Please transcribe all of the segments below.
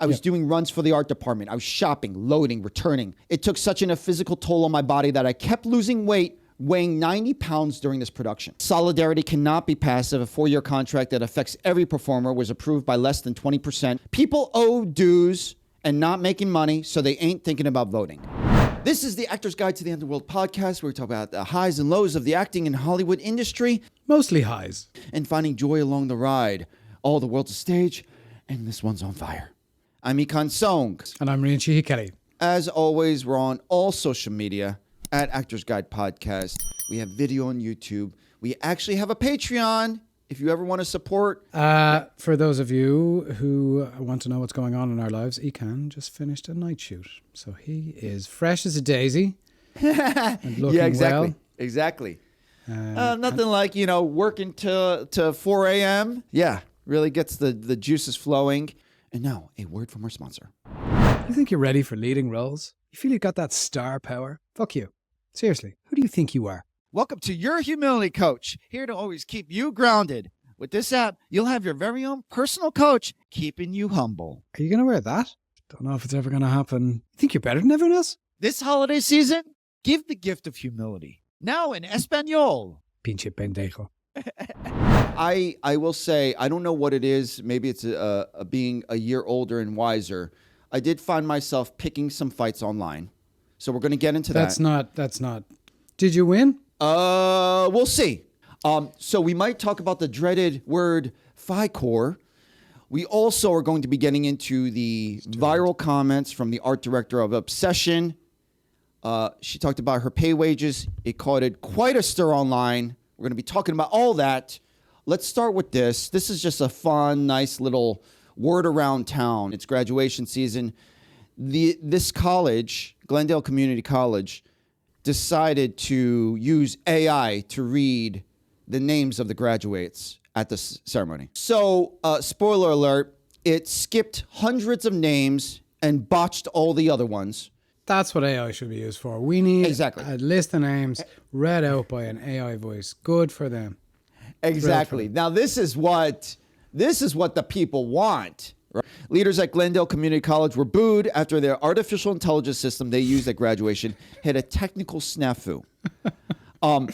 I was doing runs for the art department. I was shopping, loading, returning. It took such a physical toll on my body that I kept losing weight, weighing 90 pounds during this production. Solidarity cannot be passive. A 4-year contract that affects every performer was approved by less than 20%. People owe dues and not making money, so they ain't thinking about voting. This is the Actor's Guide to the Underworld podcast, where we talk about the highs and lows of the acting and Hollywood industry. Mostly highs. And finding joy along the ride. All the world's a stage, and this one's on fire. I'm Ikan Song. And I'm Rían Kelly. As always, we're on all social media at Actor's Guide Podcast. We have video on YouTube. We actually have a Patreon if you ever want to support. For those of you who want to know what's going on in our lives, Ikan just finished a night shoot. So he is fresh as a daisy. And looking exactly. well. Exactly. Nothing like, working to 4 a.m. Yeah, really gets the juices flowing. And now, a word from our sponsor. You think you're ready for leading roles? You feel you've got that star power? Fuck you. Seriously, who do you think you are? Welcome to your humility coach, here to always keep you grounded. With this app, you'll have your very own personal coach, keeping you humble. Are you going to wear that? Don't know if it's ever going to happen. You think you're better than everyone else? This holiday season, give the gift of humility. Now in Espanol. Pinche pendejo. I will say, I don't know what it is. Maybe it's being a year older and wiser. I did find myself picking some fights online. So we're going to get into that. That's not. Did you win? We'll see. So we might talk about the dreaded word FICOR. We also are going to be getting into the viral comments from the art director of Obsession. She talked about her pay wages. It caused quite a stir online. We're going to be talking about all that. Let's start with this. This is just a fun, nice little word around town. It's graduation season. This college, Glendale Community College, decided to use AI to read the names of the graduates at the ceremony. So, spoiler alert, it skipped hundreds of names and botched all the other ones. That's what AI should be used for. We need a list of names read out by an AI voice. Good for them. Exactly. Now, this is what the people want. Right? Leaders at Glendale Community College were booed after their artificial intelligence system they used at graduation hit a technical snafu. Why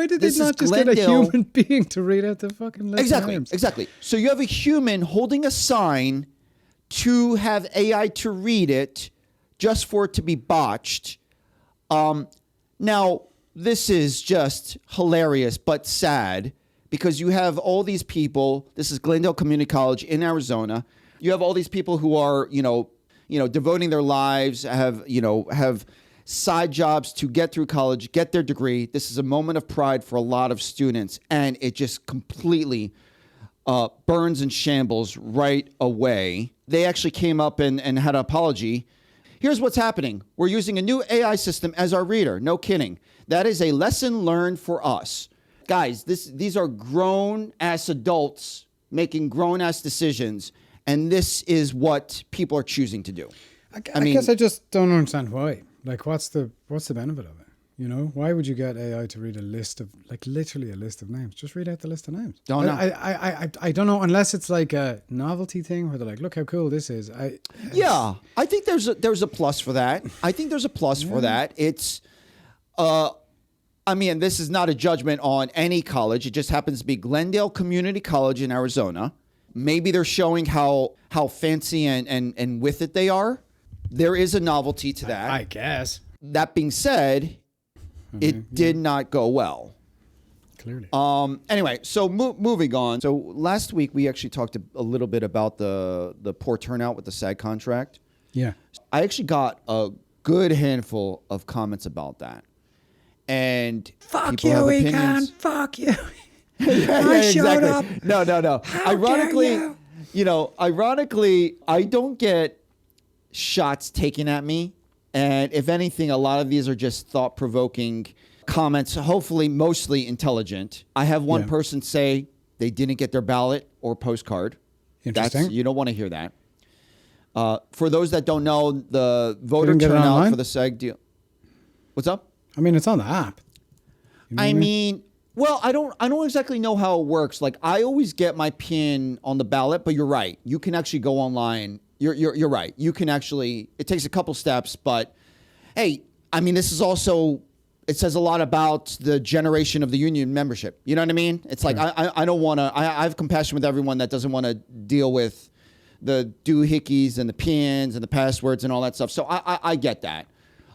did they not just get a human being to read out the fucking list of names? Exactly. So you have a human holding a sign to have AI to read it just for it to be botched. Now, this is just hilarious but sad because you have all these people. This is Glendale Community College in Arizona. You have all these people who are, devoting their lives, have side jobs to get through college, get their degree. This is a moment of pride for a lot of students, and it just completely burns and shambles right away. They actually came up and had an apology. Here's what's happening. We're using a new AI system as our reader. No kidding. That is a lesson learned for us. Guys, these are grown-ass adults making grown-ass decisions, and this is what people are choosing to do. I guess I just don't understand why. Like, what's the benefit of it? Why would you get AI to read a list of, literally a list of names? Just read out the list of names. Don't know. I don't know, unless it's like a novelty thing where they're like, look how cool this is. I think there's a plus for that. I think there's a plus for that. It's, this is not a judgment on any college. It just happens to be Glendale Community College in Arizona. Maybe they're showing how fancy and with it they are. There is a novelty to that. I guess. That being said, it did not go well. Clearly. Anyway, so moving on. So last week we actually talked a little bit about the poor turnout with the SAG contract. Yeah. I actually got a good handful of comments about that. And fuck you, Ikan. Fuck you. I showed up. No. How ironically, I don't get shots taken at me. And if anything, a lot of these are just thought-provoking comments, hopefully mostly intelligent. I have one person say they didn't get their ballot or postcard. Interesting. You don't want to hear that. For those that don't know, the voter turnout for the SAG deal. What's up? It's on the app. I mean, Well, I don't exactly know how it works. Like, I always get my pin on the ballot, but you're right. You can actually go online. You're right. You can actually, it takes a couple steps, but hey, I mean, this is also, it says a lot about the generation of the union membership. You know what I mean? It's like, I don't want to, I have compassion with everyone that doesn't want to deal with the doohickeys and the pins and the passwords and all that stuff. So I get that.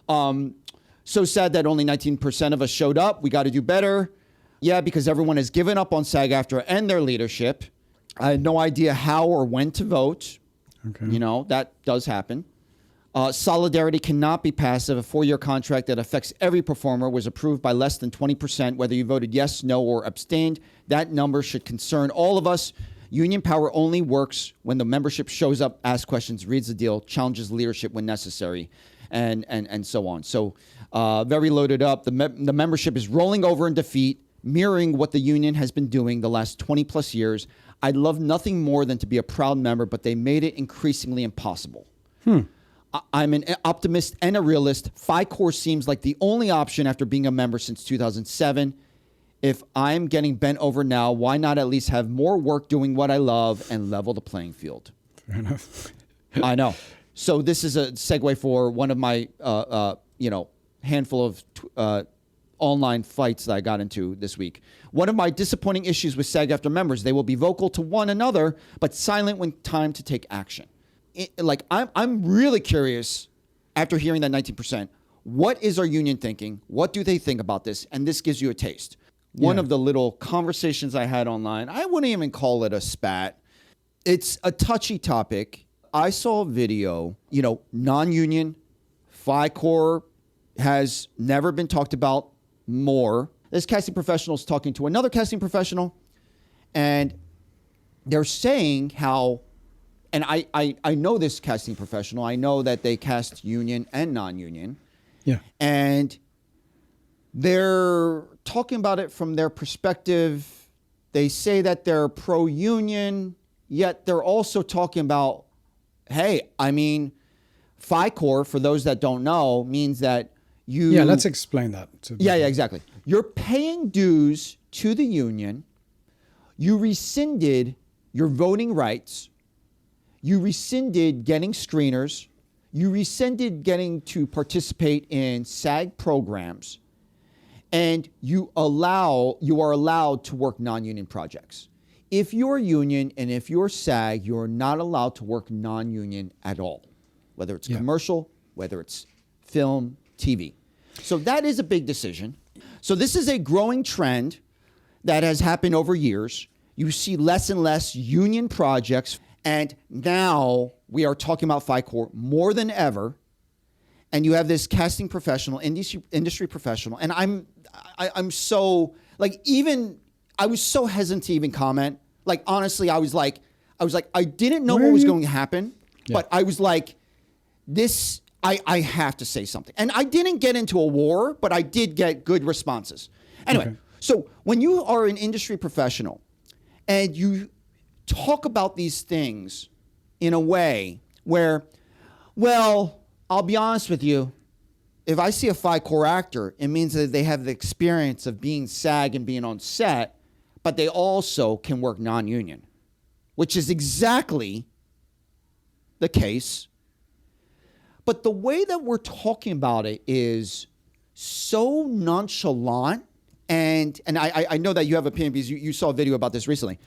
So sad that only 19% of us showed up. We got to do better. Yeah, because everyone has given up on SAG-AFTRA and their leadership. I had no idea how or when to vote. Okay. You know, that does happen. Solidarity cannot be passive. A 4-year contract that affects every performer was approved by less than 20%, whether you voted yes, no, or abstained. That number should concern all of us. Union power only works when the membership shows up, asks questions, reads the deal, challenges leadership when necessary, and so on. So very loaded up. The membership is rolling over in defeat, mirroring what the union has been doing the last 20 plus years. I'd love nothing more than to be a proud member, but they made it increasingly impossible. I'm an optimist and a realist. FICOR seems like the only option after being a member since 2007. If I'm getting bent over now, why not at least have more work doing what I love and level the playing field? Fair enough. I know. So this is a segue for one of my, handful of online fights that I got into this week. One of my disappointing issues with SAG-AFTRA members, they will be vocal to one another, but silent when time to take action. I'm really curious after hearing that 19%, what is our union thinking? What do they think about this? And this gives you a taste. One of the little conversations I had online, I wouldn't even call it a spat. It's a touchy topic. I saw a video, non-union, FICOR has never been talked about more. This casting professional is talking to another casting professional, and they're saying how, and I know this casting professional. I know that they cast union and non-union. Yeah. And they're talking about it from their perspective. They say that they're pro-union, yet they're also talking about, hey, I mean, FICOR, for those that don't know, means that you... Yeah, let's explain that. Yeah, exactly. You're paying dues to the union. You rescinded your voting rights. You rescinded getting screeners. You rescinded getting to participate in SAG programs. And you are allowed to work non-union projects. If you're union and if you're SAG, you're not allowed to work non-union at all, whether it's commercial, whether it's film, TV. So that is a big decision. So this is a growing trend that has happened over years. You see less and less union projects, and now we are talking about FICOR more than ever. And you have this casting professional, industry professional, and I'm so I was so hesitant to even comment. Like, honestly, I was like, I didn't know what was going to happen, but I was like, this, I have to say something. And I didn't get into a war, but I did get good responses. Anyway, so when you are an industry professional and you talk about these things in a way where, well, I'll be honest with you, if I see a FICOR actor, it means that they have the experience of being SAG and being on set, but they also can work non-union, which is exactly the case. But the way that we're talking about it is so nonchalant, and I know that you have opinion because you saw a video about this recently.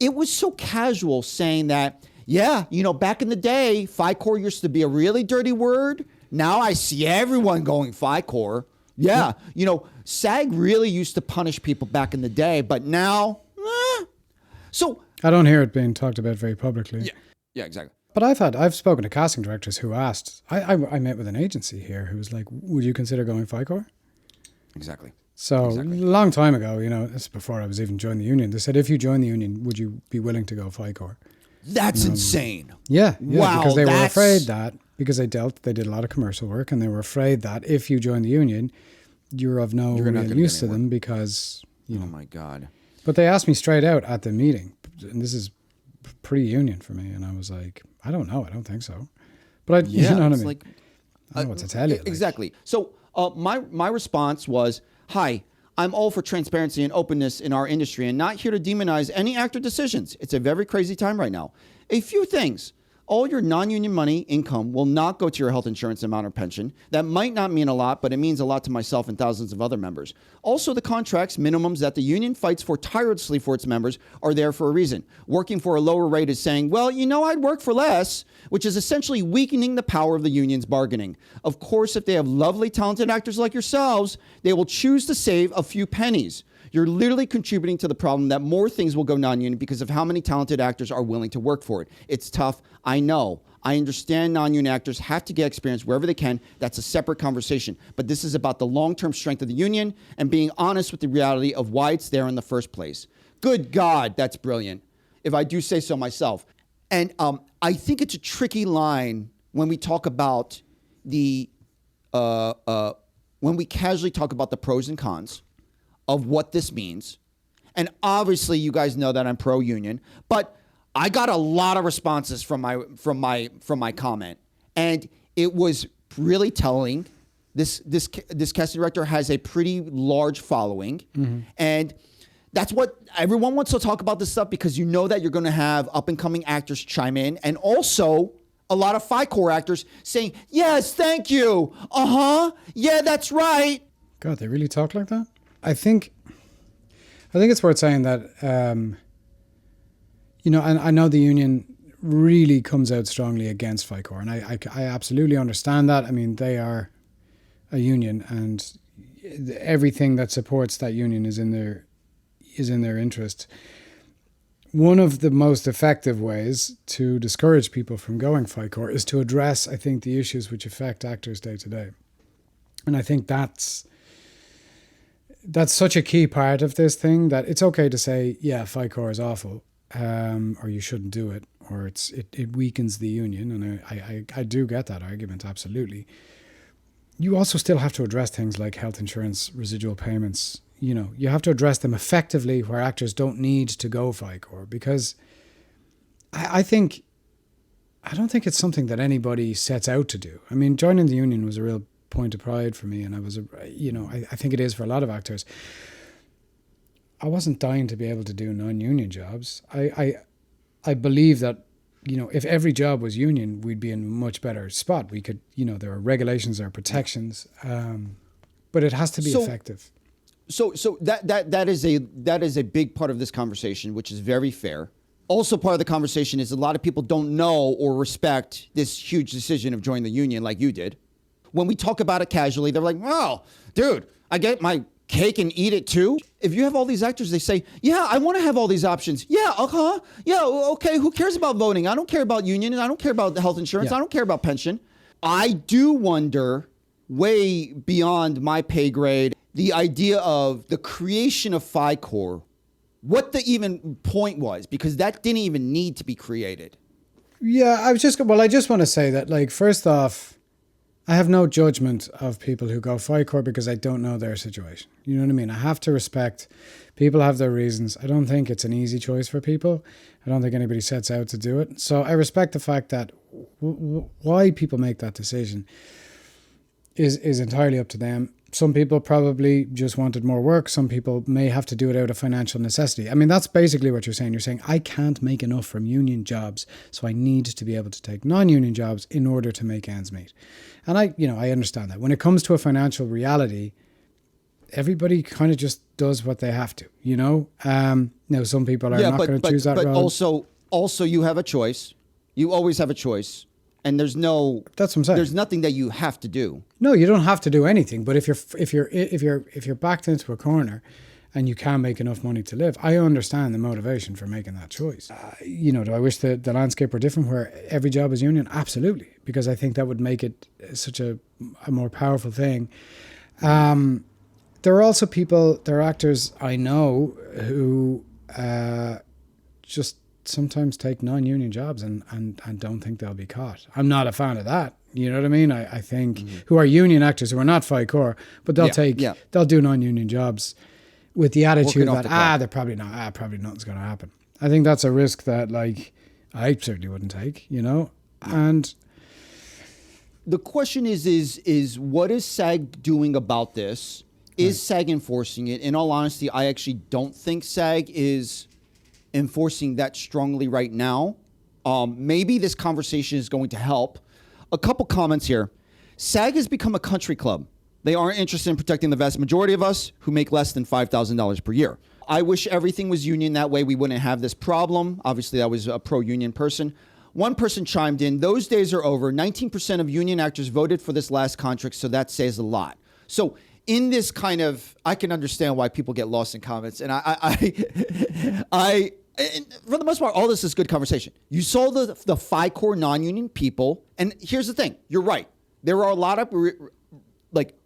It was so casual saying that, yeah, back in the day, FICOR used to be a really dirty word. Now I see everyone going FICOR. Yeah, SAG really used to punish people back in the day, but now, So I don't hear it being talked about very publicly. Yeah, exactly. But I've spoken to casting directors who asked, I met with an agency here who was like, would you consider going FICOR? Exactly. So a long time ago, this is before I was even joining the union, they said, if you join the union, would you be willing to go FICOR? That's insane. Yeah. Wow. Because they were afraid that, because they did a lot of commercial work, and they were afraid that if you join the union, you're of no real use to them because, Oh my God. But they asked me straight out at the meeting, and this is pre-union for me, and I was like, I don't know, I don't think so. But you know what I mean? Like, I don't know what to tell you. Exactly. So my response was, hi, I'm all for transparency and openness in our industry and not here to demonize any actor decisions. It's a very crazy time right now. A few things. All your non-union money income will not go to your health insurance amount or pension. That might not mean a lot, but it means a lot to myself and thousands of other members. Also, the contracts, minimums that the union fights for tirelessly for its members are there for a reason. Working for a lower rate is saying, well, I'd work for less, which is essentially weakening the power of the union's bargaining. Of course, if they have lovely, talented actors like yourselves, they will choose to save a few pennies. You're literally contributing to the problem that more things will go non-union because of how many talented actors are willing to work for it. It's tough. I know. I understand non-union actors have to get experience wherever they can. That's a separate conversation. But this is about the long-term strength of the union and being honest with the reality of why it's there in the first place. Good God, that's brilliant, if I do say so myself. And I think it's a tricky line when we talk about when we casually talk about the pros and cons of what this means. And obviously you guys know that I'm pro-union, but I got a lot of responses from my comment, and it was really telling. This casting director has a pretty large following, and that's what everyone wants to talk about this stuff, because you know that you're going to have up and coming actors chime in, and also a lot of FICOR actors saying, "Yes, thank you. Yeah, that's right." God, they really talk like that? I think it's worth saying that, and I know the union really comes out strongly against FICOR, and I absolutely understand that. I mean, they are a union, and everything that supports that union is in their interest. One of the most effective ways to discourage people from going FICOR is to address, I think, the issues which affect actors day to day. And I think that's such a key part of this thing, that it's okay to say, yeah, FICOR is awful, or you shouldn't do it, or it weakens the union. And I do get that argument, absolutely. You also still have to address things like health insurance, residual payments. You have to address them effectively where actors don't need to go FICOR, because I don't think it's something that anybody sets out to do. I mean, joining the union was a real point of pride for me, and I think it is for a lot of actors. I wasn't dying to be able to do non-union jobs. I believe that, if every job was union, we'd be in a much better spot. We could, there are regulations, there are protections, but it has to be effective. So that is a big part of this conversation, which is very fair. Also, part of the conversation is a lot of people don't know or respect this huge decision of joining the union like you did. When we talk about it casually, they're like, "Well, dude, I get my cake and eat it too." If you have all these actors, they say, "Yeah, I want to have all these options. Yeah, yeah, okay, who cares about voting? I don't care about union. I don't care about the health insurance. Yeah. I don't care about pension." I do wonder, way beyond my pay grade, the idea of the creation of FICOR, what the even point was, because that didn't even need to be created. Yeah, I just want to say that, first off, I have no judgment of people who go FICOR because I don't know their situation. You know what I mean? I have to respect people have their reasons. I don't think it's an easy choice for people. I don't think anybody sets out to do it. So I respect the fact that why people make that decision is entirely up to them. Some people probably just wanted more work. Some people may have to do it out of financial necessity. I mean, that's basically what you're saying. You're saying, I can't make enough from union jobs, so I need to be able to take non-union jobs in order to make ends meet. And I understand that. When it comes to a financial reality, everybody kind of just does what they have to, Now, some people are not going to choose that road. But also you have a choice. You always have a choice. And that's what I'm saying. There's nothing that you have to do. No, you don't have to do anything. But if you're backed into a corner and you can't make enough money to live, I understand the motivation for making that choice. Do I wish the landscape were different where every job is union? Absolutely, because I think that would make it such a more powerful thing. There are also there are actors I know who just sometimes take non-union jobs and don't think they'll be caught. I'm not a fan of that. You know what I mean? I think who are union actors who are not FICOR, but they'll do non-union jobs with the attitude that they're probably not. Probably nothing's going to happen. I think that's a risk that I certainly wouldn't take. And the question is what is SAG doing about this? Is SAG enforcing it? In all honesty, I actually don't think SAG is enforcing that strongly right now. Maybe this conversation is going to help. A couple comments here. SAG has become a country club. They aren't interested in protecting the vast majority of us who make less than $5,000 per year. I wish everything was union. That way we wouldn't have this problem. Obviously, I was a pro-union person. One person chimed in, those days are over. 19% of union actors voted for this last contract, so that says a lot. So in this kind of, I can understand why people get lost in comments. And and for the most part, all this is good conversation. You saw the FICOR non-union people. And here's the thing. You're right. There are a lot of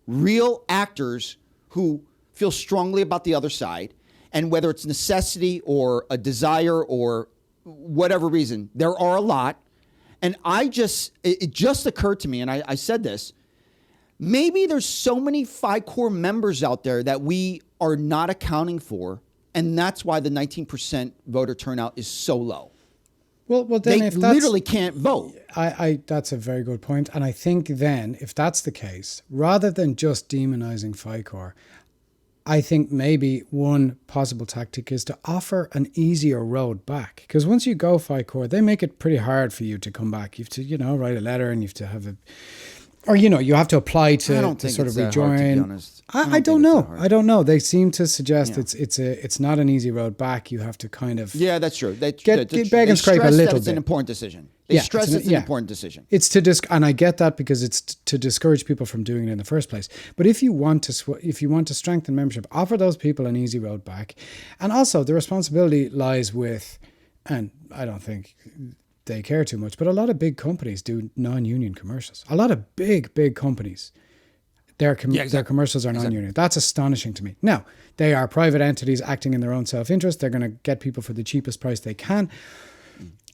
real actors who feel strongly about the other side. And whether it's necessity or a desire or whatever reason, there are a lot. And it just occurred to me, and I said this, maybe there's so many FICOR members out there that we are not accounting for. And that's why the 19% voter turnout is so low. Well, then they if that's, literally can't vote. That's a very good point. And I think then, if that's the case, rather than just demonizing FICOR, I think maybe one possible tactic is to offer an easier road back. Because once you go FICOR, they make it pretty hard for you to come back. You have to, write a letter and you have to have you have to apply to sort of rejoin. Hard, to be honest. I don't know. I don't know. They seem to suggest it's not an easy road back. You have to kind of that's true. They beg and scrape a little bit. It's an important decision. They stress it's an important decision. It's and I get that because it's to discourage people from doing it in the first place. But if you want to strengthen membership, offer those people an easy road back, and also the responsibility lies with, and I don't think they care too much, but a lot of big companies do non-union commercials. A lot of big companies, their commercials are non-union. That's astonishing to me. Now, they are private entities acting in their own self-interest. They're going to get people for the cheapest price they can.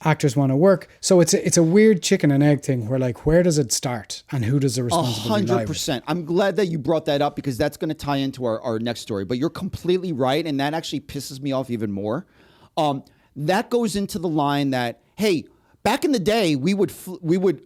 Actors want to work. So it's a weird chicken and egg thing where where does it start and who does the responsibility lie with? 100%. I'm glad that you brought that up because that's going to tie into our next story. But you're completely right. And that actually pisses me off even more. That goes into the line that, hey, back in the day, we would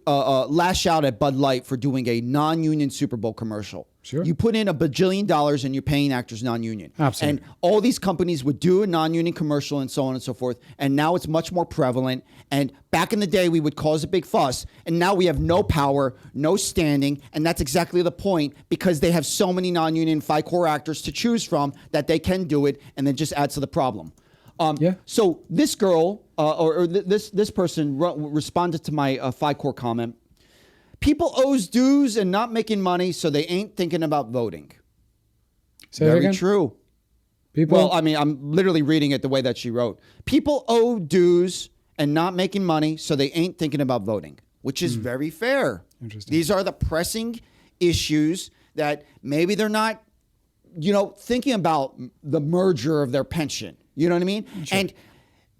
lash out at Bud Light for doing a non-union Super Bowl commercial. Sure. You put in $1 bajillion and you're paying actors non-union. Absolutely. And all these companies would do a non-union commercial and so on and so forth. And now it's much more prevalent. And back in the day, we would cause a big fuss. And now we have no power, no standing. And that's exactly the point because they have so many non-union FICOR actors to choose from that they can do it and then just adds to the problem. So this girl this person responded to my FICOR comment. People owes dues and not making money, so they ain't thinking about voting. Say that again? Very true. People? Well, I mean, I'm literally reading it the way that she wrote. People owe dues and not making money, so they ain't thinking about voting, which is very fair. Interesting. These are the pressing issues that maybe they're not, thinking about the merger of their pension. You know what I mean? Sure. And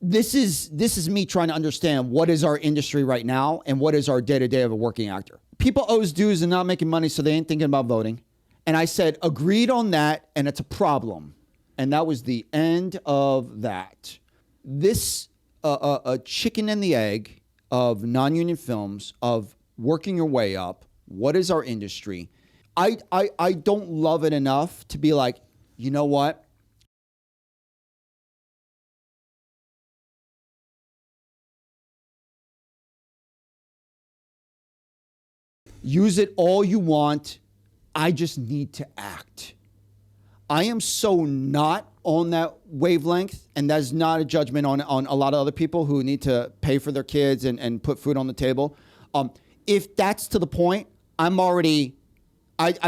this is me trying to understand what is our industry right now and what is our day-to-day of a working actor. People owes dues and not making money, so they ain't thinking about voting. And I said, agreed on that, and it's a problem. And that was the end of that. This a chicken and the egg of non-union films, of working your way up. What is our industry? I don't love it enough to be like, you know what? Use it all you want. I just need to act. I am so not on that wavelength, and that's not a judgment on a lot of other people who need to pay for their kids and put food on the table. If that's to the point, I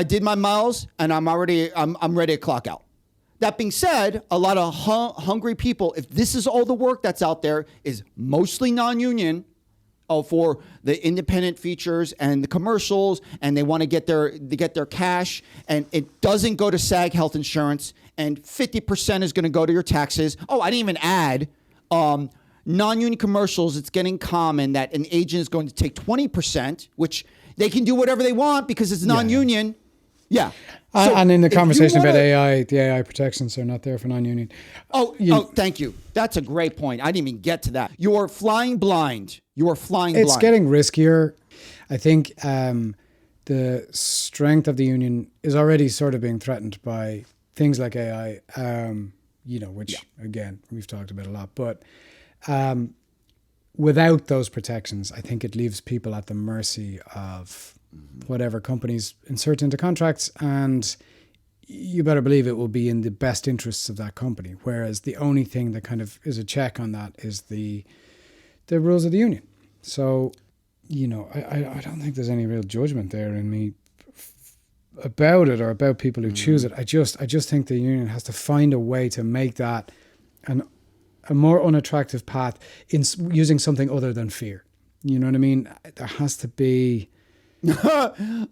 did my miles, and I'm ready to clock out. That being said, a lot of hungry people, if this is all the work that's out there, is mostly non-union, for the independent features and the commercials, and they want to get their cash, and it doesn't go to SAG health insurance, and 50% is going to go to your taxes. Oh, I didn't even add non-union commercials. It's getting common that an agent is going to take 20%, which they can do whatever they want because it's non-union. Yeah. So and in the conversation about AI, the AI protections are not there for non-union. Thank you. That's a great point. I didn't even get to that. You are flying blind. It's getting riskier. I think the strength of the union is already sort of being threatened by things like AI, which again, we've talked about a lot, but without those protections, I think it leaves people at the mercy of whatever companies insert into contracts, and you better believe it will be in the best interests of that company. Whereas the only thing that kind of is a check on that is the rules of the union. So, I don't think there's any real judgment there in me about it or about people who choose it. I just think the union has to find a way to make that a more unattractive path in using something other than fear. You know what I mean? There has to be.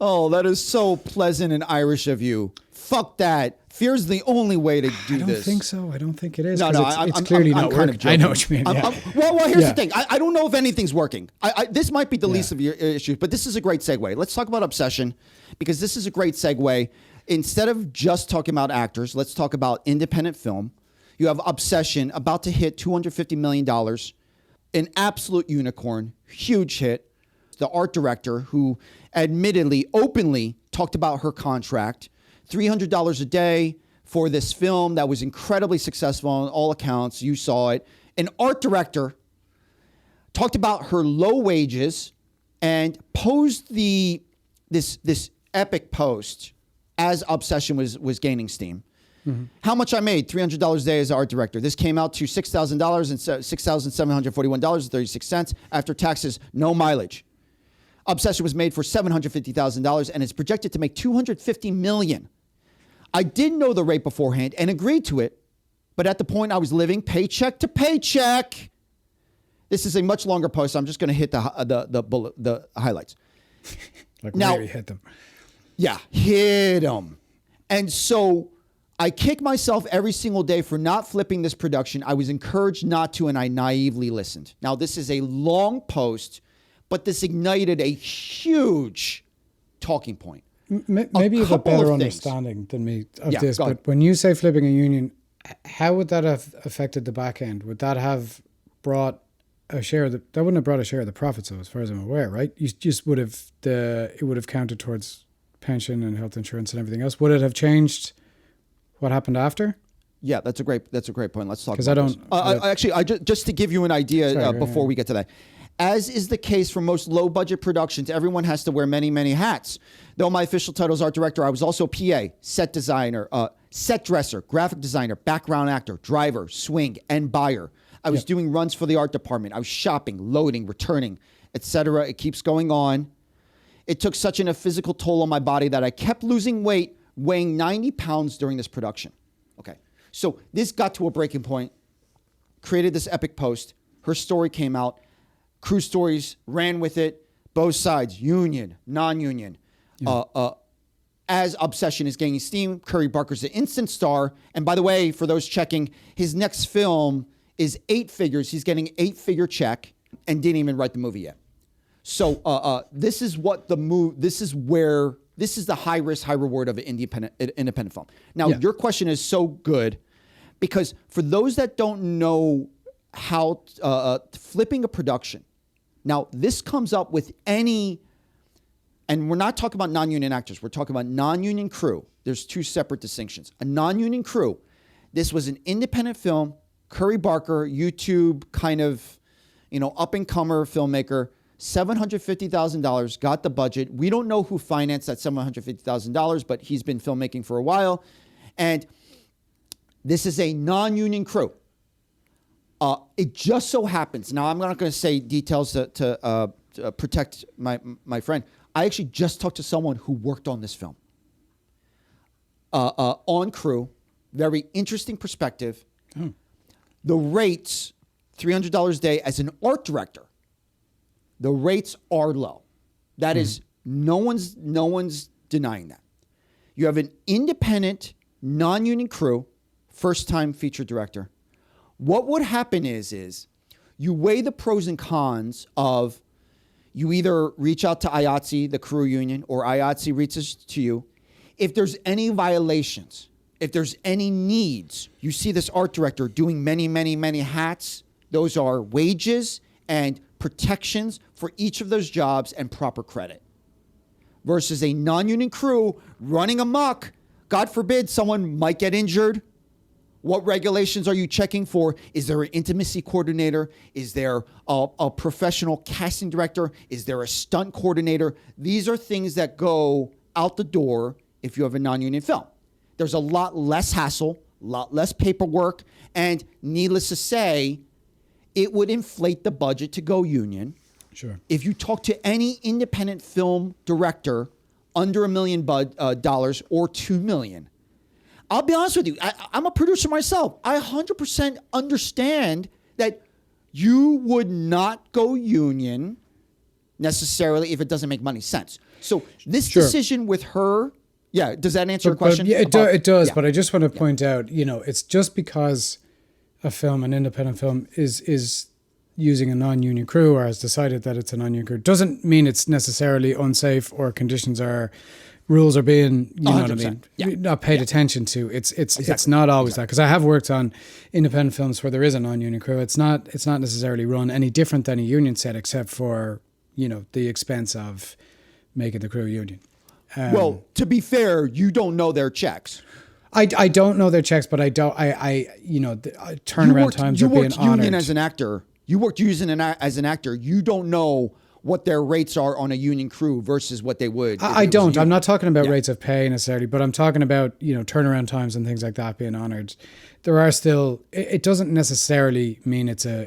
Oh, that is so pleasant and Irish of you. Fuck that. Fear's the only way to do this. I don't think so. I don't think it is. No, it's clearly not working. I know what you mean. Well, here's the thing. I don't know if anything's working. This might be the least of your issues, but this is a great segue. Let's talk about Obsession, because this is a great segue. Instead of just talking about actors, let's talk about independent film. You have Obsession, about to hit $250 million, an absolute unicorn, huge hit. The art director, who admittedly, openly talked about her contract, $300 a day for this film that was incredibly successful on all accounts. You saw it. An art director talked about her low wages and posed this epic post as Obsession was gaining steam. Mm-hmm. How much I made? $300 a day as art director. This came out to $6,000 and $6,741.36 after taxes, no mileage. Obsession was made for $750,000 and is projected to make $250 million. I didn't know the rate beforehand and agreed to it, but at the point I was living paycheck to paycheck. This is a much longer post. So I'm just going to hit the highlights. Like now, really hit them. Yeah, hit them. And so I kick myself every single day for not flipping this production. I was encouraged not to, and I naively listened. Now, this is a long post, but this ignited a huge talking point. Maybe you have a better understanding than me of this, but when you say flipping a union, how would that have affected the back end? Would that have brought a share of that wouldn't have brought a share of the profits, though, as far as I'm aware, right? You just would have it would have counted towards pension and health insurance and everything else. Would it have changed what happened after? Yeah, that's a great point. Let's talk about this. Because I just to give you an idea before we get to that. As is the case for most low-budget productions, everyone has to wear many, many hats. Though my official title is art director, I was also PA, set designer, set dresser, graphic designer, background actor, driver, swing, and buyer. I was doing runs for the art department. I was shopping, loading, returning, etc. It keeps going on. It took such a physical toll on my body that I kept losing weight, weighing 90 pounds during this production. Okay, so this got to a breaking point, created this epic post. Her story came out. Crew Stories ran with it, both sides, union, non-union. Yeah. As Obsession is gaining steam, Curry Barker's an instant star. And by the way, for those checking, his next film is 8 figures. He's getting an 8-figure check and didn't even write the movie yet. So this is what this is the high risk, high reward of an independent film. Now, your question is so good because for those that don't know how flipping a production. Now, this comes up with and we're not talking about non-union actors. We're talking about non-union crew. There's 2 separate distinctions. A non-union crew, this was an independent film, Curry Barker, YouTube kind of, up-and-comer filmmaker, $750,000, got the budget. We don't know who financed that $750,000, but he's been filmmaking for a while. And this is a non-union crew. It just so happens, now I'm not going to say details to protect my friend. I actually just talked to someone who worked on this film. On crew, very interesting perspective. The rates, $300 a day as an art director, the rates are low. That is, no one's denying that. You have an independent, non-union crew, first-time feature director. What would happen is you weigh the pros and cons of you either reach out to IATSE, the crew union, or IATSE reaches to you. If there's any violations, if there's any needs, you see this art director doing many, many, many hats. Those are wages and protections for each of those jobs and proper credit. versus a non-union crew running amok. God forbid someone might get injured. What regulations are you checking for? Is there an intimacy coordinator? Is there a professional casting director? Is there a stunt coordinator? These are things that go out the door if you have a non-union film. There's a lot less hassle, a lot less paperwork, and needless to say, it would inflate the budget to go union. Sure. If you talk to any independent film director under $1 million or $2 million, I'll be honest with you, I'm a producer myself. I 100% understand that you would not go union necessarily if it doesn't make money sense. So this decision with her, does that answer your question? Yeah, it does. Yeah. But I just want to point out, it's just because a film, an independent film, is using a non-union crew or has decided that it's a non-union crew, doesn't mean it's necessarily unsafe or rules are being, you know what I mean, not paid attention to. It's not always that, because I have worked on independent films where there is a non-union crew. It's not necessarily run any different than a union set, except for the expense of making the crew union. Well, to be fair, you don't know their checks. I don't know their checks, but turnaround times are being honored. You worked union as an actor. You worked union as an actor. You don't know what their rates are on a union crew versus what they would. I don't. I'm not talking about rates of pay necessarily, but I'm talking about, turnaround times and things like that being honored. There are still, it doesn't necessarily mean it's a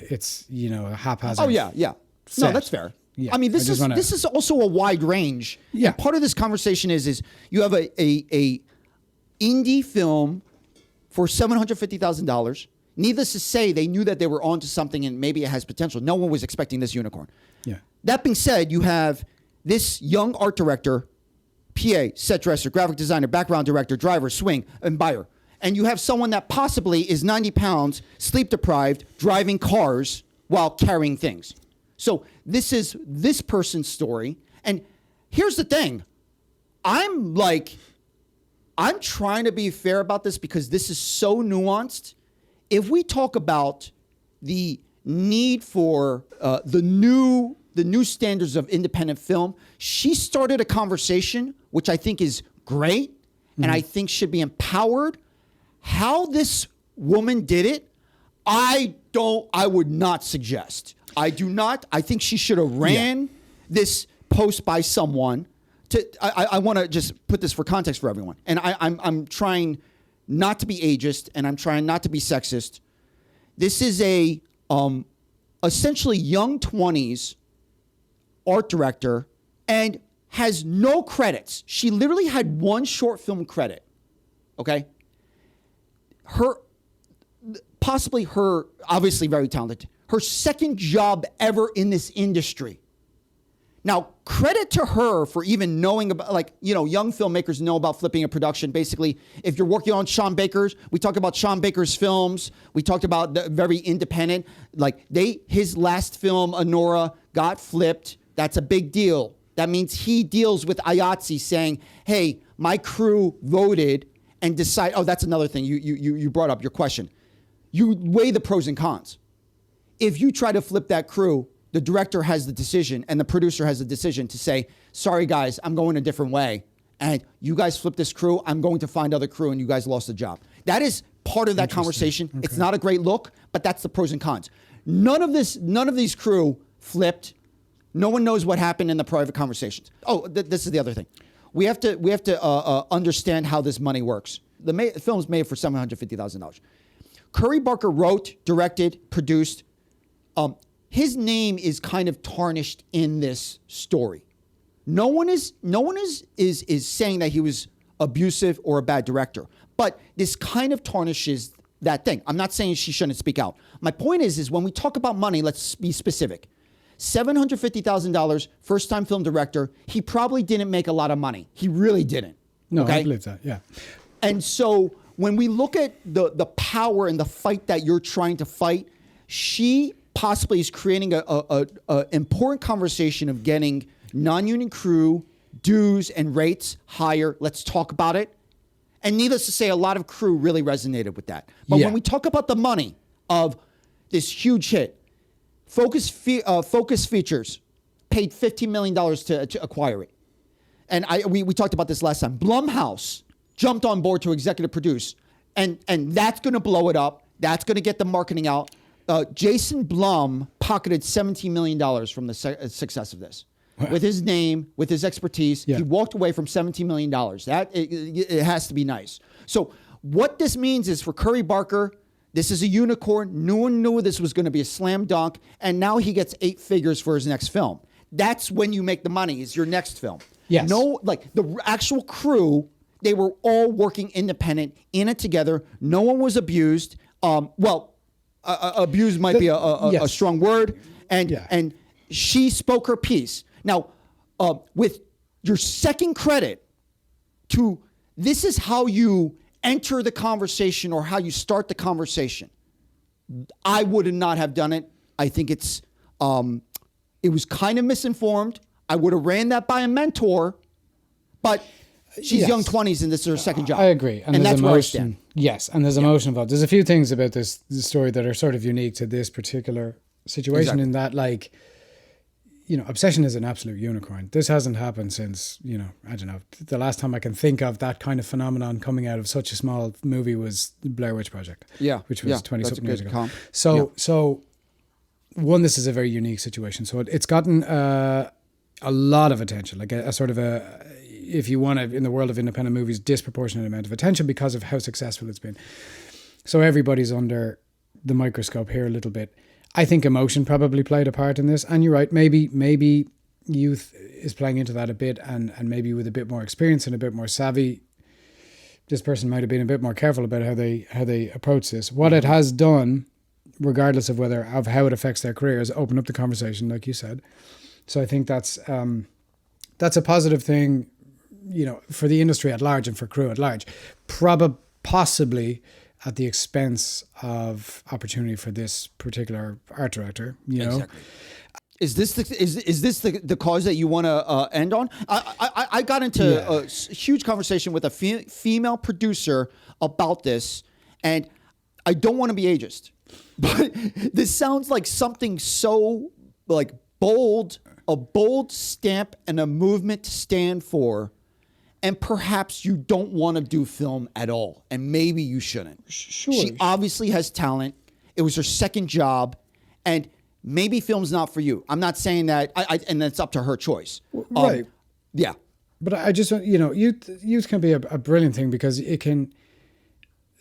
haphazard. Oh yeah. Set. No, that's fair. Yeah. I mean, this is also a wide range. Yeah. And part of this conversation is you have a indie film for $750,000. Needless to say, they knew that they were onto something and maybe it has potential. No one was expecting this unicorn. Yeah. That being said, you have this young art director, PA, set dresser, graphic designer, background director, driver, swing, and buyer. And you have someone that possibly is 90 pounds, sleep deprived, driving cars while carrying things. So this is this person's story. And here's the thing. I'm trying to be fair about this because this is so nuanced. If we talk about the need for the new standards of independent film, she started a conversation, which I think is great, and I think should be empowered. How this woman did it, I would not suggest. I do not. I think she should have ran this post by someone. I want to just put this for context for everyone. And I'm trying not to be ageist, and I'm trying not to be sexist. This is a essentially young 20s art director and has no credits. She literally had one short film credit. Okay? Obviously very talented, her second job ever in this industry. Now, credit to her for even knowing about, young filmmakers know about flipping a production. Basically, if you're working on Sean Baker's, we talked about Sean Baker's films. We talked about the very independent. His last film, Honora, got flipped. That's a big deal. That means he deals with IATSE saying, hey, my crew voted and decide. Oh, that's another thing you brought up, your question. You weigh the pros and cons. If you try to flip that crew, the director has the decision and the producer has the decision to say, sorry, guys, I'm going a different way. And you guys flip this crew, I'm going to find other crew and you guys lost the job. That is part of that conversation. Okay. It's not a great look, but that's the pros and cons. None of these crew flipped. No one knows what happened in the private conversations. Oh, this is the other thing. We have to understand how this money works. The film's made for $750,000. Curry Barker wrote, directed, produced. His name is kind of tarnished in this story. No one is saying that he was abusive or a bad director, but this kind of tarnishes that thing. I'm not saying she shouldn't speak out. My point is when we talk about money, let's be specific. $750,000, first-time film director. He probably didn't make a lot of money. He really didn't. No, okay? I believe that. Yeah. And so when we look at the power and the fight that you're trying to fight, she possibly is creating a important conversation of getting non-union crew dues and rates higher. Let's talk about it. And needless to say, a lot of crew really resonated with that. But when we talk about the money of this huge hit, Focus Features paid $15 million to acquire it. and we talked about this last time. Blumhouse jumped on board to executive produce, and that's going to blow it up. That's going to get the marketing out. Jason Blum pocketed $17 million from the success of this. Wow. With his name, with his expertise, he walked away from $17 million. It has to be nice. So what this means is for Curry Barker, this is a unicorn. No one knew this was going to be a slam dunk, and now he gets 8 figures for his next film. That's when you make the money, is your next film. Yes. No, like the actual crew, they were all working independent, in it together. No one was abused. Abused might be a strong word. And she spoke her piece. Now, with your second credit to this is how you enter the conversation or how you start the conversation. I would not have done it. I think it was kind of misinformed. I would have ran that by a mentor, but she's young 20s and this is her second job. I agree. And that's emotion, where I stand. Yes, and there's emotion involved. There's a few things about this story that are sort of unique to this particular situation in that, like, Obsession is an absolute unicorn. This hasn't happened since, I don't know, the last time I can think of that kind of phenomenon coming out of such a small movie was the Blair Witch Project. Yeah. Which was 20-something years ago. Comp. So, one, this is a very unique situation. So it's gotten a lot of attention, like a sort of if you want to, in the world of independent movies, disproportionate amount of attention because of how successful it's been. So everybody's under the microscope here a little bit. I think emotion probably played a part in this. And you're right, maybe youth is playing into that a bit, and maybe with a bit more experience and a bit more savvy, this person might have been a bit more careful about how they approach this. What it has done, regardless of how it affects their career, is open up the conversation, like you said. So I think that's a positive thing, for the industry at large and for crew at large. Possibly at the expense of opportunity for this particular art director, Exactly. Is this the cause that you want to end on? I got into a huge conversation with a female producer about this, and I don't want to be ageist, but this sounds like something so like bold, a bold stamp and a movement to stand for. And perhaps you don't want to do film at all. And maybe you shouldn't. Sure. She obviously has talent. It was her second job. And maybe film's not for you. I'm not saying that. And that's up to her choice. Right. Yeah. But I just, youth can be a brilliant thing because it can,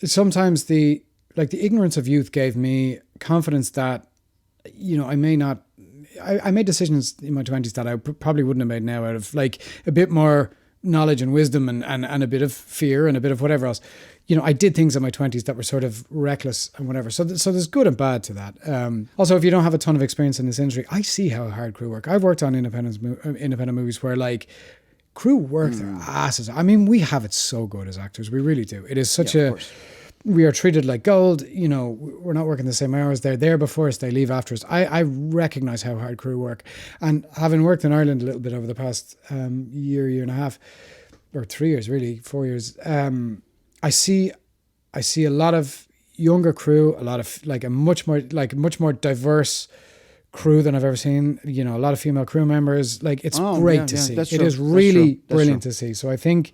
sometimes the ignorance of youth gave me confidence that, I made decisions in my 20s that I probably wouldn't have made now out of like a bit more knowledge and wisdom and a bit of fear and a bit of whatever else. I did things in my 20s that were sort of reckless and whatever. So there's good and bad to that. Also, if you don't have a ton of experience in this industry, I see how hard crew work. I've worked on independent movies where like crew work their asses. I mean, we have it so good as actors. We really do. It is such we are treated like gold. We're not working the same hours. They're there before us. They leave after us. I recognize how hard crew work. And having worked in Ireland a little bit over the past year and a half, or 3 years, really, 4 years, I see a lot of younger crew, a lot of like a much more diverse crew than I've ever seen. A lot of female crew members. Like it's great to see. It is really brilliant to see. So I think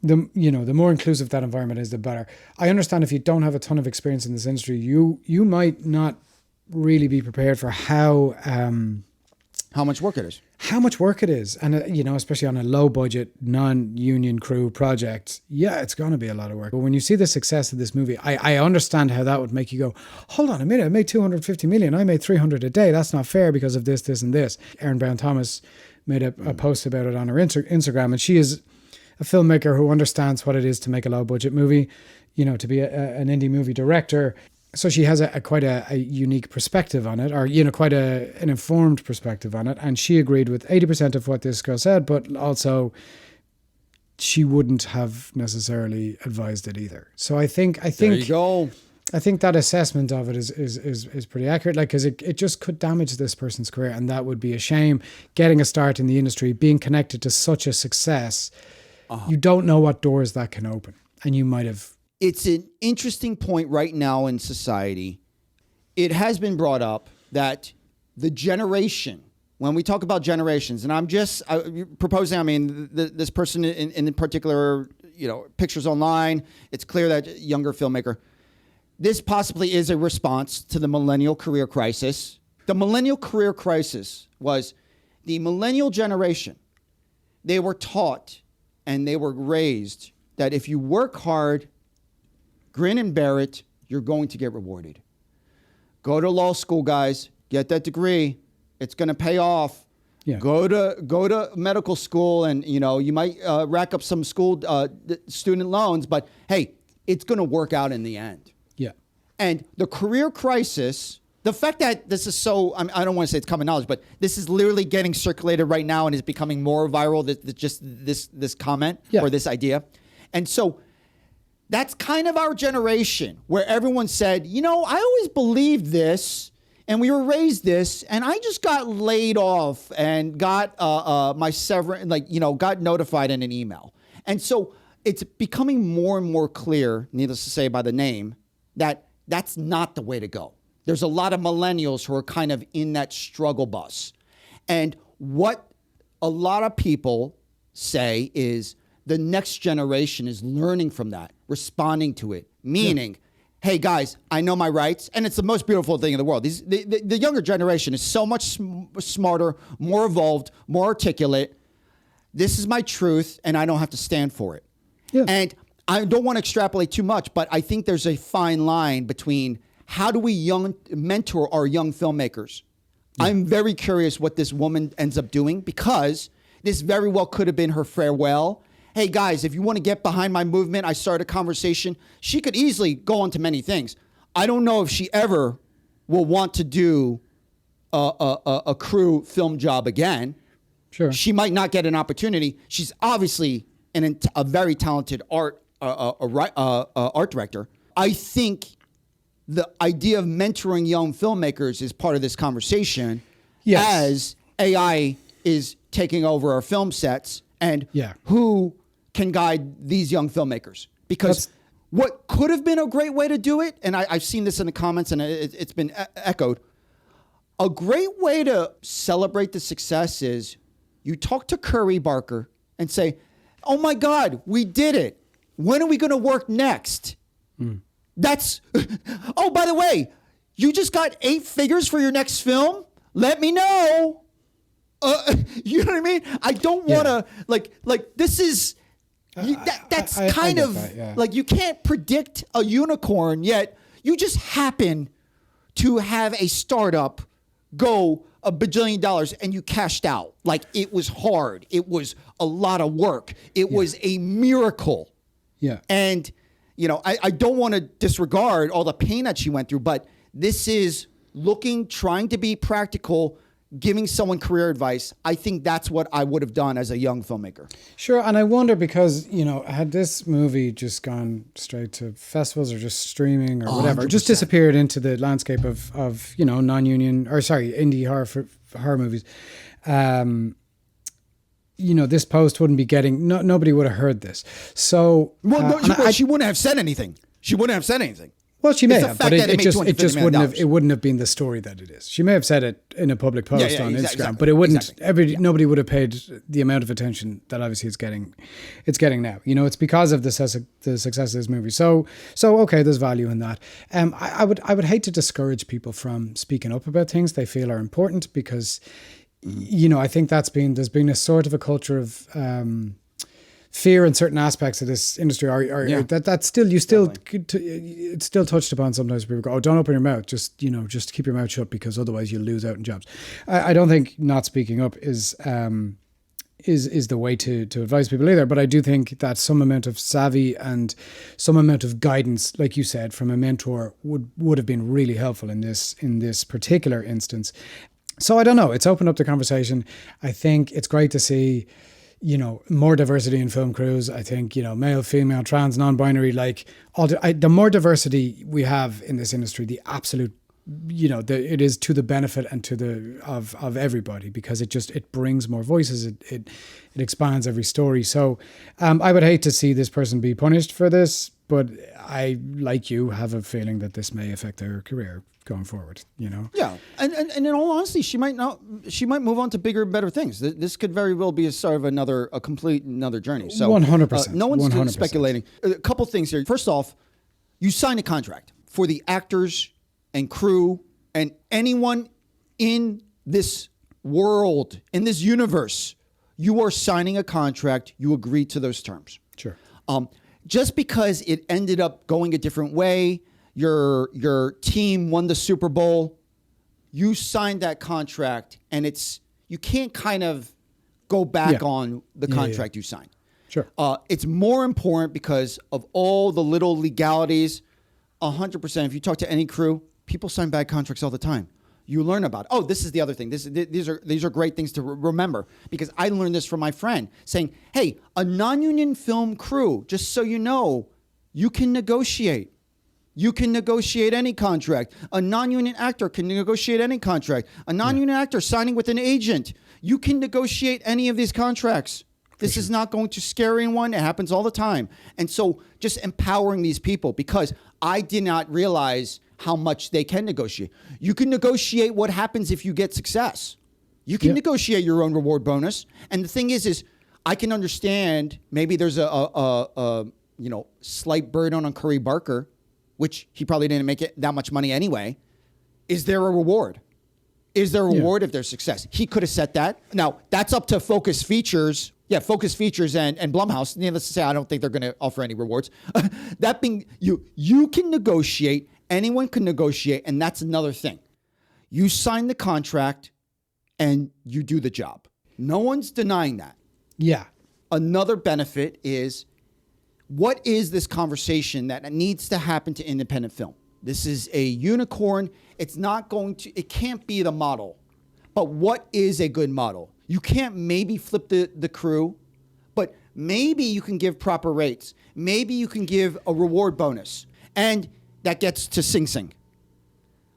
the more inclusive that environment is, the better. I understand if you don't have a ton of experience in this industry, you might not really be prepared for how much work it is. How much work it is. And, especially on a low budget, non-union crew project, it's going to be a lot of work. But when you see the success of this movie, I understand how that would make you go, hold on a minute, I made 250 million. I made 300 a day. That's not fair because of this, this, and this. Erin Brown Thomas made a post about it on her Instagram, and she is a filmmaker who understands what it is to make a low budget movie, to be an indie movie director. So she has quite a unique perspective on it, or, quite an informed perspective on it. And she agreed with 80% of what this girl said, but also she wouldn't have necessarily advised it either. So I think there you go. I think that assessment of it is pretty accurate, like, because it just could damage this person's career, and that would be a shame. Getting a start in the industry, being connected to such a success, you don't know what doors that can open, and you might have. It's an interesting point right now in society. It has been brought up that the generation when we talk about generations, and I'm just proposing, I mean, this person in particular, pictures online, it's clear that younger filmmaker, this possibly is a response to the millennial career crisis. The millennial career crisis was the millennial generation. They were taught and they were raised that if you work hard, grin and bear it, you're going to get rewarded. Go to law school, guys. Get that degree. It's going to pay off. Yeah. Go to medical school, and you might rack up some school student loans, but hey, it's going to work out in the end. Yeah. And the career crisis, the fact that this is so, I don't want to say it's common knowledge, but this is literally getting circulated right now and is becoming more viral, just this comment or this idea. And so that's kind of our generation where everyone said, I always believed this and we were raised this, and I just got laid off and got my severance, got notified in an email. And so it's becoming more and more clear, needless to say by the name, that that's not the way to go. There's a lot of millennials who are kind of in that struggle bus. And what a lot of people say is the next generation is learning from that, responding to it, meaning, hey guys, I know my rights, and it's the most beautiful thing in the world. The younger generation is so much smarter, more evolved, more articulate. This is my truth, and I don't have to stand for it. Yeah. And I don't want to extrapolate too much, but I think there's a fine line between how do we mentor our young filmmakers. Yeah. I'm very curious what this woman ends up doing, because this very well could have been her farewell. Hey guys, if you want to get behind my movement, I started a conversation. She could easily go on to many things. I don't know if she ever will want to do a crew film job again. Sure. She might not get an opportunity. She's obviously a very talented art director. I think the idea of mentoring young filmmakers is part of this conversation. Yes. As AI is taking over our film sets, and who can guide these young filmmakers? Because what could have been a great way to do it, and I've seen this in the comments and it's been echoed, a great way to celebrate the success is you talk to Curry Barker and say, oh my God, we did it. When are we going to work next? That's, oh, by the way, you just got 8 figures for your next film? Let me know. You know what I mean? I don't want to, like this is, that's kind of like, you can't predict a unicorn, yet you just happen to have a startup go $1 bajillion and you cashed out. Like, it was hard. It was a lot of work. It was a miracle. Yeah. And, I don't want to disregard all the pain that she went through, but this is trying to be practical, giving someone career advice. I think that's what I would have done as a young filmmaker. Sure. And I wonder, because, had this movie just gone straight to festivals or just streaming or whatever, 100%. just disappeared into the landscape of non-union, or indie horror movies, this post wouldn't be getting, nobody would have heard this. So, she wouldn't have said anything. Well, she may have, but it just wouldn't have been the story that it is. She may have said it in a public post on Instagram, exactly, but it wouldn't. Nobody would have paid the amount of attention that obviously it's getting now. It's because of the success of this movie. So okay, there's value in that. I would hate to discourage people from speaking up about things they feel are important, because I think there's been a sort of a culture of fear in certain aspects of this industry, it's still touched upon sometimes. People go, oh, don't open your mouth, just keep your mouth shut, because otherwise you'll lose out in jobs. I don't think not speaking up is the way to advise people either, but I do think that some amount of savvy and some amount of guidance, like you said, from a mentor would have been really helpful in this particular instance. So I don't know, it's opened up the conversation. I think it's great to see more diversity in film crews. I think, male, female, trans, non-binary, the more diversity we have in this industry, the absolute, it is to the benefit and of everybody, because it brings more voices. It expands every story. So I would hate to see this person be punished for this, But I, like you, have a feeling that this may affect their career going forward, you know? Yeah, and in all honesty, she might move on to bigger, better things. This could very well be a sort of a complete another journey. So 100%. No one's 100%. speculating. A couple things here. First off, you sign a contract for the actors and crew and anyone in this world, in this universe. You are signing a contract. You agree to those terms. Sure. Just because it ended up going a different way, your team won the Super Bowl, you signed that contract, and you can't kind of go back on the contract you signed. Sure. It's more important because of all the little legalities. 100%. If you talk to any crew, people sign bad contracts all the time. You learn about, this is the other thing. These are great things to remember, because I learned this from my friend saying, hey, a non-union film crew, just so you know, you can negotiate. You can negotiate any contract. A non-union actor can negotiate any contract. A non-union actor signing with an agent, you can negotiate any of these contracts. This is not going to scare anyone. It happens all the time. And so just empowering these people, because I did not realize how much they can negotiate. You can negotiate what happens if you get success. You can negotiate your own reward bonus. And the thing is I can understand maybe there's a slight burden on Curry Barker, which he probably didn't make it that much money anyway. Is there a reward? Is there a reward if there's success? He could have set that. Now, that's up to Focus Features. Yeah, Focus Features and Blumhouse. Needless to say, I don't think they're going to offer any rewards. That being, you can negotiate. Anyone can negotiate, and that's another thing. You sign the contract, and you do the job. No one's denying that. Yeah. Another benefit is, what is this conversation that needs to happen to independent film? This is a unicorn. It can't be the model. But what is a good model? You can't maybe flip the crew, but maybe you can give proper rates. Maybe you can give a reward bonus. And that gets to Sing Sing.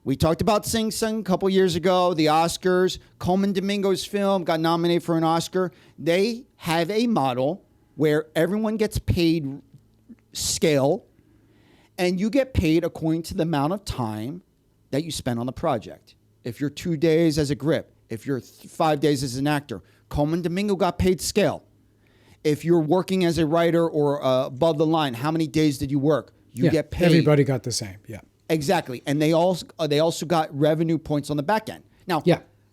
We talked about Sing Sing a couple years ago, the Oscars. Coleman Domingo's film got nominated for an Oscar. They have a model where everyone gets paid scale, and you get paid according to the amount of time that you spend on the project. If you're 2 days as a grip, if you're 5 days as an actor, Coleman Domingo got paid scale. If you're working as a writer or above the line, how many days did you work? You get paid. Everybody got the same. Yeah. Exactly. And they also got revenue points on the back end. Now,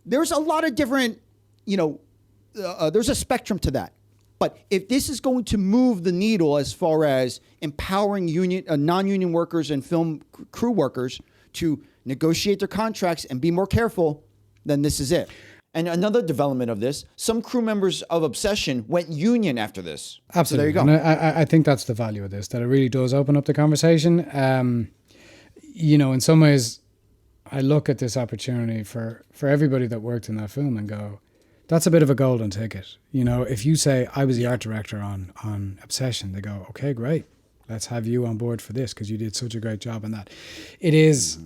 there's a lot of different, there's a spectrum to that. But if this is going to move the needle as far as empowering non-union workers and film crew workers to negotiate their contracts and be more careful, then this is it. And another development of this, some crew members of Obsession went union after this. Absolutely. So there you go. And I think that's the value of this, that it really does open up the conversation. In some ways, I look at this opportunity for everybody that worked in that film and go, that's a bit of a golden ticket. If you say, I was the art director on Obsession, they go, okay, great. Let's have you on board for this because you did such a great job on that. It is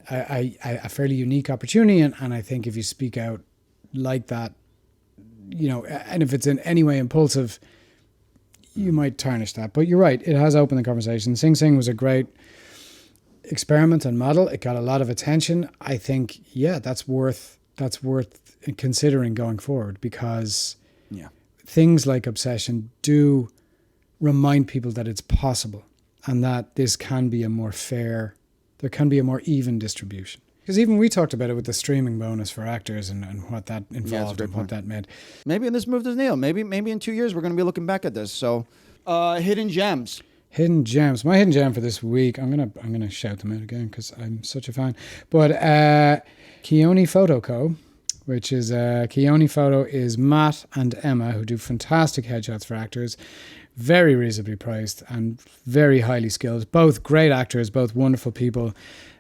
a fairly unique opportunity. And I think if you speak out like that, and if it's in any way impulsive, you might tarnish that. But you're right, it has opened the conversation. Sing Sing was a great experiment and model. It got a lot of attention. I think, that's worth considering going forward, because things like Obsession do remind people that it's possible and that this can be a more fair, there can be a more even distribution. Because even we talked about it with the streaming bonus for actors and what that involved and what that meant. Maybe this moved the needle. Maybe in 2 years we're going to be looking back at this. So, hidden gems. Hidden gems. My hidden gem for this week, I'm gonna shout them out again because I'm such a fan. But Keone Photo Co., which is Keone Photo, is Matt and Emma, who do fantastic headshots for actors, very reasonably priced and very highly skilled. Both great actors, both wonderful people.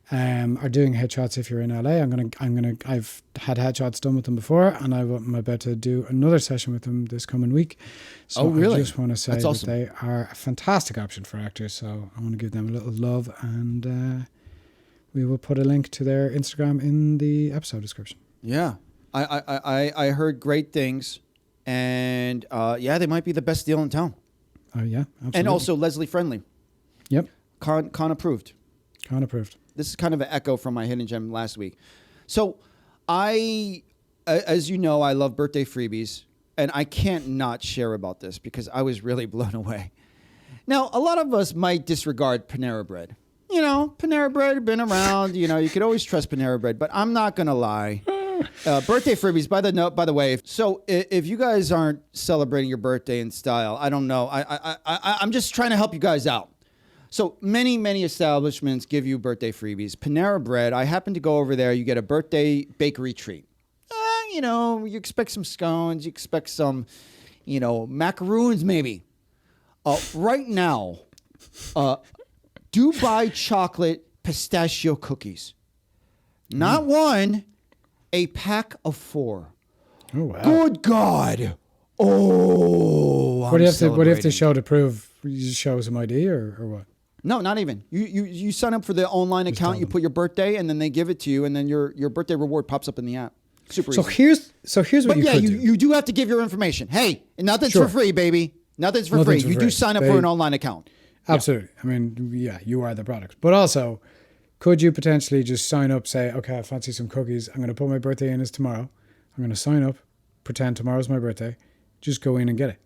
Are doing headshots if you're in LA. I've had headshots done with them before, and I'm about to do another session with them this coming week. So really? I just want to say that they are a fantastic option for actors. So I want to give them a little love, and we will put a link to their Instagram in the episode description. Yeah, I heard great things, and they might be the best deal in town. Oh yeah, absolutely. And also Leslie friendly. Yep. Con approved. Con approved. This is kind of an echo from my hidden gem last week. So as you know, I love birthday freebies, and I can't not share about this because I was really blown away. Now, a lot of us might disregard Panera Bread. You know, Panera Bread, been around. You know, you could always trust Panera Bread, but I'm not going to lie. Birthday freebies, by the way. So if you guys aren't celebrating your birthday in style, I don't know. I'm just trying to help you guys out. So many establishments give you birthday freebies. Panera Bread, I happen to go over there. You get a birthday bakery treat. You know, you expect some scones. You expect some, macaroons maybe. Right now, Dubai chocolate pistachio cookies. Not one, a pack of 4. Oh, wow. Good God. Oh, What do you have to show to prove? You just show some ID or what? No, not even. You sign up for the online account, you put your birthday, and then they give it to you, and then your birthday reward pops up in the app. Super easy. Here's what but you could do. You do have to give your information. Hey, nothing's for free, baby. Nothing's for free. You do sign up for an online account. Absolutely. Yeah. I mean, yeah, you are the product. But also, could you potentially just sign up, say, okay, I fancy some cookies. I'm going to put my birthday in as tomorrow. I'm going to sign up, pretend tomorrow's my birthday. Just go in and get it.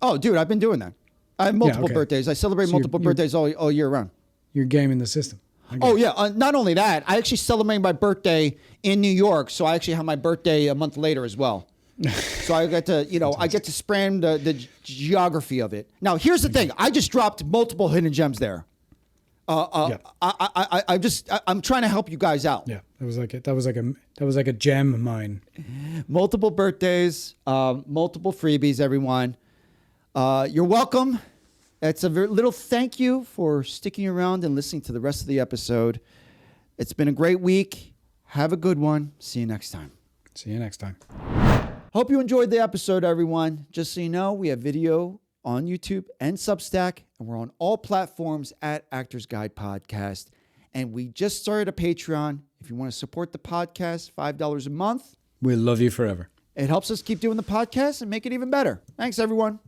Oh, dude, I've been doing that. I have multiple birthdays. I celebrate multiple birthdays all year round. You're gaming the system. Oh, yeah. Not only that, I actually celebrate my birthday in New York, so I actually have my birthday a month later as well. So I get to, I get to span the geography of it. Now, here's the thing. I just dropped multiple hidden gems there. I'm trying to help you guys out. Yeah, that was like a gem mine. Multiple birthdays, multiple freebies, everyone. You're welcome. It's a little thank you for sticking around and listening to the rest of the episode. It's been a great week. Have a good one. See you next time. See you next time. Hope you enjoyed the episode, everyone. Just so you know, we have video on YouTube and Substack, and we're on all platforms at Actors Guide Podcast. And we just started a Patreon. If you want to support the podcast, $5 a month. We'll love you forever. It helps us keep doing the podcast and make it even better. Thanks, everyone.